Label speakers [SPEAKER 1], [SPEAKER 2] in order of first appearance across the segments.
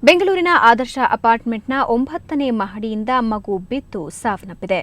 [SPEAKER 1] ಬೆಂಗಳೂರಿನ ಆದರ್ಶ ಅಪಾರ್ಟ್ಮೆಂಟ್ನ 9ನೇ ಮಹಡಿಯಿಂದ ಮಗು ಬಿದ್ದು ಸಾವನ್ನಪ್ಪಿದೆ.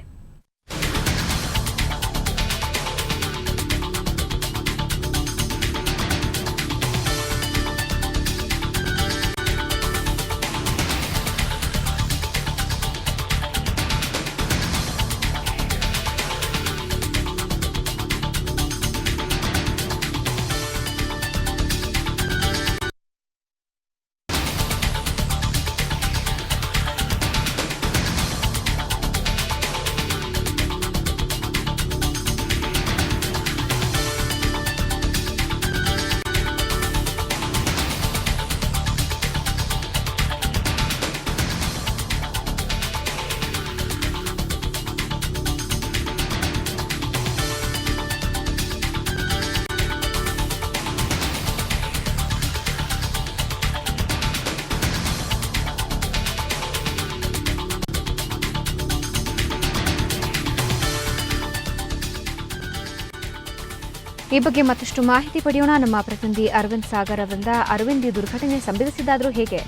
[SPEAKER 1] ಈ ಬಗ್ಗೆ ಮತ್ತಷ್ಟು ಮಾಹಿತಿ ಪಡೆಯೋಣ ನಮ್ಮ ಪ್ರತಿನಿಧಿ ಅರವಿಂದ್ ಸಾಗರ್ ಅವರಿಂದ. ಅರವಿಂದ್, ಈ ದುರ್ಘಟನೆ ಸಂಭವಿಸಿದ್ದಾದ್ರೂ ಹೇಗೆ?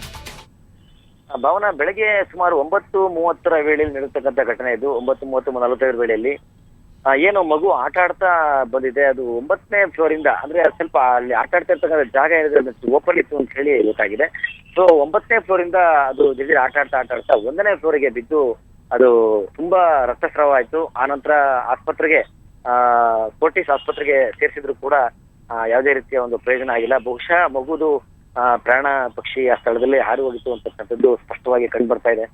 [SPEAKER 2] ಭಾವನಾ, ಬೆಳಗ್ಗೆ ಸುಮಾರು 9:30 ವೇಳೆಯಲ್ಲಿ ನಡೆಯತಕ್ಕಂಥ ಘಟನೆ ಇದು. 9:30-45 ವೇಳೆಯಲ್ಲಿ ಏನು ಮಗು ಆಟ ಆಡ್ತಾ ಬಂದಿದೆ. ಅದು 9ನೇ ಫ್ಲೋರ್ ಇಂದ, ಅಂದ್ರೆ ಸ್ವಲ್ಪ ಅಲ್ಲಿ ಆಟ ಆಡ್ತಾ ಇರ್ತಕ್ಕಂಥ ಜಾಗ ಏನಿದೆ ಓಪನ್ ಇತ್ತು ಅಂತ ಹೇಳಿ ಗೊತ್ತಾಗಿದೆ. ಸೊ 9ನೇ ಫ್ಲೋರ್ ಇಂದ ಅದು ದಿಢೀರ್ ಆಟ ಆಡ್ತಾ 1ನೇ ಫ್ಲೋರ್ಗೆ ಬಿದ್ದು ಅದು ತುಂಬಾ ರಕ್ತಸ್ರಾವ ಆಯ್ತು. ಆನಂತರ ಆಸ್ಪತ್ರೆಗೆ ಫೋರ್ಟಿಸ್ ಆಸ್ಪತ್ರೆಗೆ ಸೇರಿಸಿದ್ರು ಕೂಡ ಯಾವುದೇ ರೀತಿಯ ಒಂದು ಪ್ರಯೋಜನ ಆಗಿಲ್ಲ. ಬಹುಶಃ ಮಗುದು ಪ್ರಾಣ ಪಕ್ಷಿ ಆ ಸ್ಥಳದಲ್ಲಿ ಹಾರಿ ಹೋಗಿತ್ತು ಅಂತಕ್ಕಂಥದ್ದು ಸ್ಪಷ್ಟವಾಗಿ ಕಂಡು ಬರ್ತಾ ಇದೆ.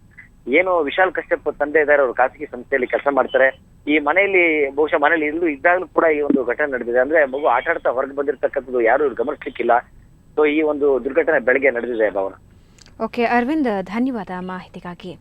[SPEAKER 2] ಏನು ವಿಶಾಲ್ ಕಶ್ಯಪ್ ತಂದೆ ಇದ್ದಾರೆ, ಅವರು ಖಾಸಗಿ ಸಂಸ್ಥೆಯಲ್ಲಿ ಕೆಲಸ ಮಾಡ್ತಾರೆ. ಈ ಮನೆಯಲ್ಲಿ ಬಹುಶಃ ಮನೇಲಿ ಇದ್ದಾಗಲೂ ಕೂಡ ಈ ಒಂದು ಘಟನೆ ನಡೆದಿದೆ. ಅಂದ್ರೆ ಮಗು ಆಟ ಆಡ್ತಾ ಹೊರಗೆ ಬಂದಿರತಕ್ಕಂಥದ್ದು ಯಾರು ಗಮನಿಸ್ಲಿಕ್ಕಿಲ್ಲ. ಸೊ ಈ ಒಂದು ದುರ್ಘಟನೆ ಬೆಳಗ್ಗೆ ನಡೆದಿದೆ ಭಾವನಾ.
[SPEAKER 1] ಓಕೆ ಅರವಿಂದ್, ಧನ್ಯವಾದ ಮಾಹಿತಿಗಾಗಿ.